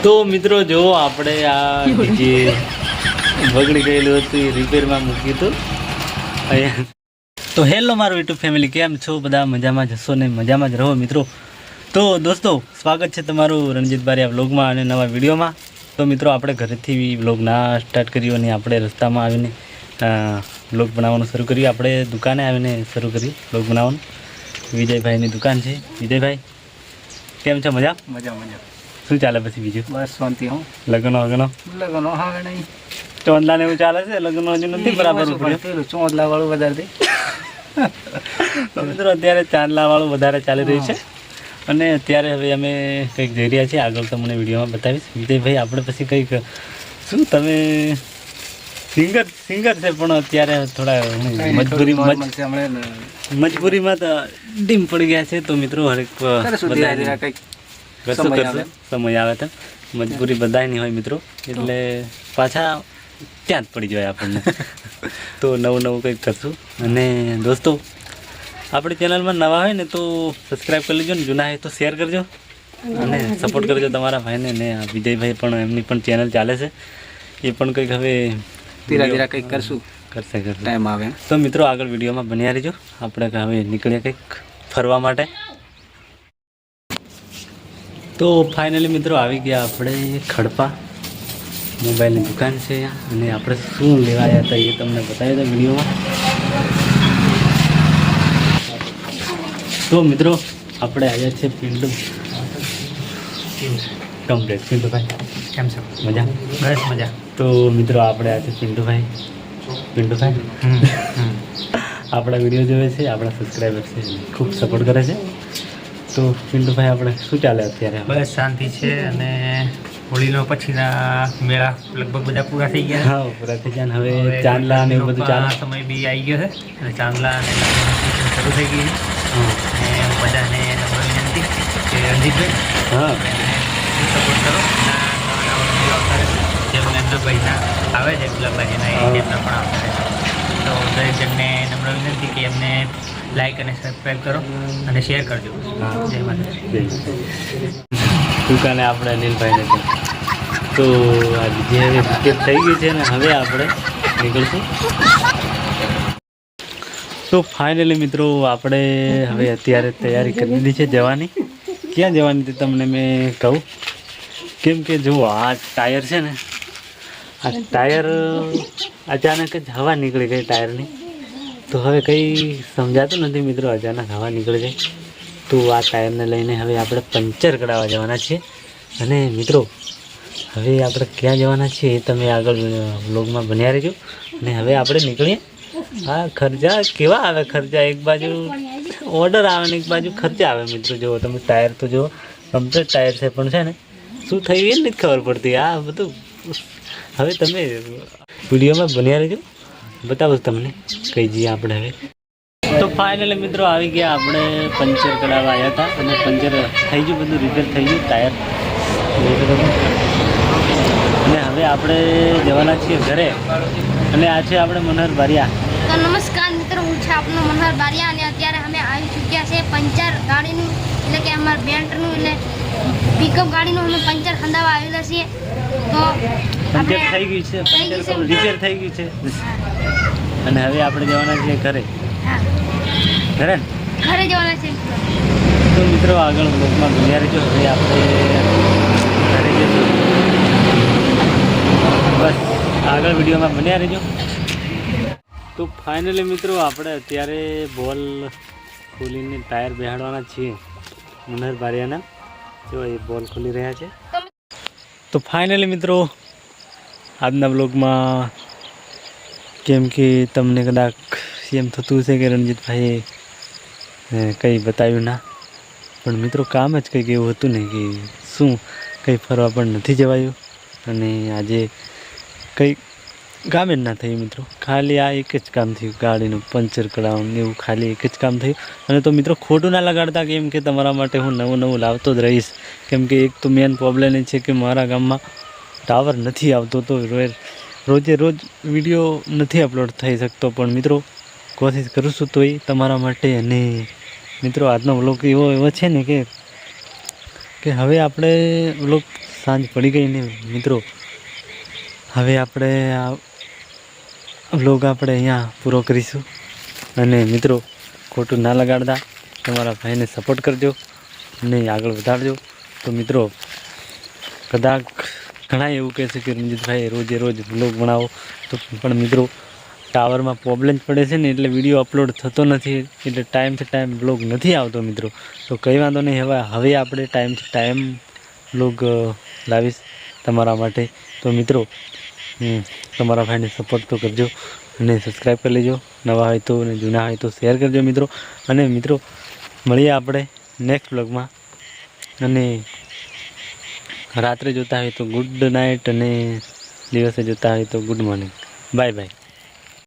તો મિત્રો જો આપણે આ જે બગડી ગયેલું હતું એ રિપેરમાં મૂક્યું હતું અહીંયા. તો હેલો મારું યુટ્યુબ ફેમિલી, કેમ છો બધા? મજામાં જશો ને મજામાં જ રહો મિત્રો. તો દોસ્તો, સ્વાગત છે તમારું રણજીત બારિયા વ્લોગમાં અને નવા વિડીયોમાં. તો મિત્રો આપણે ઘરેથી વ્લોગ ના સ્ટાર્ટ કર્યો અને આપણે રસ્તામાં આવીને વ્લોગ બનાવવાનું શરૂ કર્યું. આપણે દુકાને આવીને શરૂ કર્યું વ્લોગ બનાવવાનું. વિજયભાઈની દુકાન છે. વિજયભાઈ કેમ છો? મજા મજા મજા. શું ચાલે પછી બીજું? બસ શાંતિ. હું લગ્નો હવે નહીં. ચોંદલા ને એવું ચાલે છે? લગ્ન હજુ નથી બરાબર પેલું ચોંદલા વાળું વધારે મિત્રો અત્યારે ચાંદલા વાળું વધારે ચાલી રહ્યું છે. અને અત્યારે હવે અમે કંઈક જઈ રહ્યા છીએ, આગળ તમને વિડીયોમાં બતાવીશ. વિજયભાઈ આપણે પછી કંઈક શું તમે સિંગર છે પણ અત્યારે થોડા મજબૂરીમાં તો ડીમ પડી ગયા છે. તો મિત્રો હરેક સમય આવે તો મજબૂરી બધાની હોય મિત્રો, એટલે પાછા ત્યાં જ પડી જાય આપણને. તો નવું કંઈક કરશું. અને દોસ્તો, આપણી ચેનલમાં નવા હોય ને તો સબસ્ક્રાઈબ કરી લેજો ને, જૂના હોય તો શેર કરજો અને સપોર્ટ કરજો તમારા ભાઈને. ને વિજયભાઈ પણ એમની પણ ચેનલ ચાલે છે, એ પણ કંઈક હવે ધીરે ધીરે કંઈક કરશે ટાઈમ આવે તો મિત્રો આગળ વિડીયોમાં બન્યા રહેજો. આપણે હવે નીકળીએ કંઈક ફરવા માટે. તો ફાઇનલી મિત્રો આવી ગયા આપણે ખડપા. મોબાઈલની દુકાન છે અને આપણે શું લેવા આવ્યા હતા એ તમને બતાવી દો વિડીયોમાં. તો મિત્રો આપણે આવ્યા છે પિન્ટુ કમ્પ્લેટ. પિન્ટુભાઈ કેમ છે? મજા? બસ મજા. તો મિત્રો આપણે આવ્યા છે પિન્ટુભાઈ આપણા વિડીયો જોવે છે, આપણા સબસ્ક્રાઈબર છે, ખૂબ સપોર્ટ કરે છે. તો પિન્ટુભાઈ આપણે શું ચાલે અત્યારે? બસ શાંતિ છે. અને હોળીનો પછીના મેળા લગભગ બધા પૂરા થઈ ગયા. હા, પૂરા થઈ ગયા. હવે ચાંદલા ને એવું બધું ચાલે. સમય બી આવી ગયો છે અને ચાંદલા અને શરૂ થઈ ગઈ છે. અને બધાને નમ્ર વિનંતી કે રણજીતભાઈ હા સપોર્ટ કરો. જેમને એમના પૈસા આવે છે ગુલાબભાઈના એમના પણ આવતા રહે છે. તો દરેક જણને નમ્ર વિનંતી કે એમને લાઈક અને સબસ્ક્રાઈબ કરો અને શેર કરજો. જય માતા. દુકાને આપણે અનિલભાઈને છે. તો આ જે હવે ટિકિટ થઈ ગઈ છે ને હવે આપણે નીકળશું. તો ફાઇનલી મિત્રો આપણે હવે અત્યારે તૈયારી કરી દીધી છે જવાની. ક્યાં જવાની હતી તમને મેં કહું, કેમ કે જો આ ટાયર છે ને, આ ટાયર અચાનક જ હવા નીકળી ગઈ ટાયરની. તો હવે કંઈ સમજાતું નથી મિત્રો, અચાનક હવા નીકળી ગઈ. તો આ ટાયરને લઈને હવે આપણે પંચર કરાવવા જવાના છીએ. અને મિત્રો હવે આપણે ક્યાં જવાના છીએ એ તમે આગળ વ્લોગમાં બન્યા રહેજો. અને હવે આપણે નીકળીએ. હા, ખર્ચા કેવા આવે? ખર્ચા એક બાજુ ઓર્ડર આવે ને એક બાજુ ખર્ચા આવે મિત્રો. જુઓ તમે, ટાયર તો જુઓ કમ્પ્લીટ ટાયર છે, પણ છે ને શું થયું એ નથી ખબર પડતી. આ બધું હવે તમે વિડીયોમાં બન્યા રહેજો, બતાવું તમને કઈ જઈએ આપણે હવે. તો ફાઇનલી મિત્રો આવી ગયા આપણે પંચર કઢાવવા આવ્યા હતા અને પંચર થઈ ગયું, બધું રિપેર થઈ ગયું ટાયર. અને હવે આપણે જવાના છીએ ઘરે. અને આ છે આપણે મનહર બારિયા. તો નમસ્કાર મિત્રો, હું છે આપનો મનહર બારિયા અને અત્યારે અમે આવી ચૂક્યા છે પંચર ગાડીનું, એટલે કે અમારા બેન્ટનું એટલે પિકઅપ ગાડીનું અમે પંચર ખંડાવવા આવેલા છીએ. તો પંચર થઈ ગયું છે, રિપેર થઈ ગયું છે. અને હવે આપણે જવાના છીએ ઘરે. ઘરે જવાના છે. તો મિત્રો આગળ બ્લોગમાં બન્યા રહેજો. હવે આપણે ઘરે જઈશું. બસ આગળ વિડીયોમાં બન્યા રહેજો. તો ફાઇનલી મિત્રો આપણે અત્યારે બોલ ખોલીને ટાયર બેહાડવાના છીએ મનહર બારિયાના. જો એ બોલ ખોલી રહ્યા છે. તો ફાઇનલી મિત્રો આજના બ્લોગમાં, કેમ કે તમને કદાચ એમ થતું હશે કે રણજીતભાઈએ કંઈ બતાવ્યું ના, પણ મિત્રો કામ જ કંઈક એવું હતું ને કે શું કંઈ ફરવા પણ નથી જવાયું. અને આજે કંઈ કામ જ ના થયું મિત્રો. ખાલી આ એક જ કામ થયું, ગાડીનું પંચર કઢાવવાનું એવું ખાલી એક જ કામ થયું. અને તો મિત્રો ખોટું ના લગાડતા, કેમ કે તમારા માટે હું નવું લાવતો જ રહીશ. કેમ કે એક તો મેન પ્રોબ્લેમ એ છે કે મારા ગામમાં ટાવર નથી આવતો, તો રોજે રોજ વિડીયો નથી અપલોડ થઈ શકતો. પણ મિત્રો કોશિશ કરું છું તોય તમારા માટે. અને મિત્રો આજનો વ્લોગ એવો છે ને કે હવે આપણે વ્લોગ સાંજ પડી ગઈ ને મિત્રો, હવે આપણે આ વ્લોગ આપણે અહીંયા પૂરો કરીશું. અને મિત્રો ખોટું ના લગાડતા, તમારા ભાઈને સપોર્ટ કરજો અને આગળ વધારજો. તો મિત્રો કદાચ ઘણા એવું કહે છે કે રણજીતભાઈ રોજે રોજ વ્લોગ બનાવો, તો પણ મિત્રો ટાવરમાં પ્રોબ્લેમ પડે છે ને એટલે વિડીયો અપલોડ થતો નથી, એટલે ટાઈમથી ટાઈમ વ્લોગ નથી આવતો મિત્રો. તો કંઈ વાંધો નહીં, હવે આપણે ટાઈમથી ટાઈમ વ્લોગ લાવીશ તમારા માટે. તો મિત્રો તમારા ભાઈને સપોર્ટ તો કરજો અને સબસ્ક્રાઈબ કરી લેજો, નવા હોય તો અને જૂના હોય તો શેર કરજો મિત્રો. અને મિત્રો મળીએ આપણે નેક્સ્ટ વ્લોગમાં. અને રાત્રે જોતા હોય તો ગુડ નાઇટ અને દિવસે જોતા હોય તો ગુડ મોર્નિંગ. Bye bye.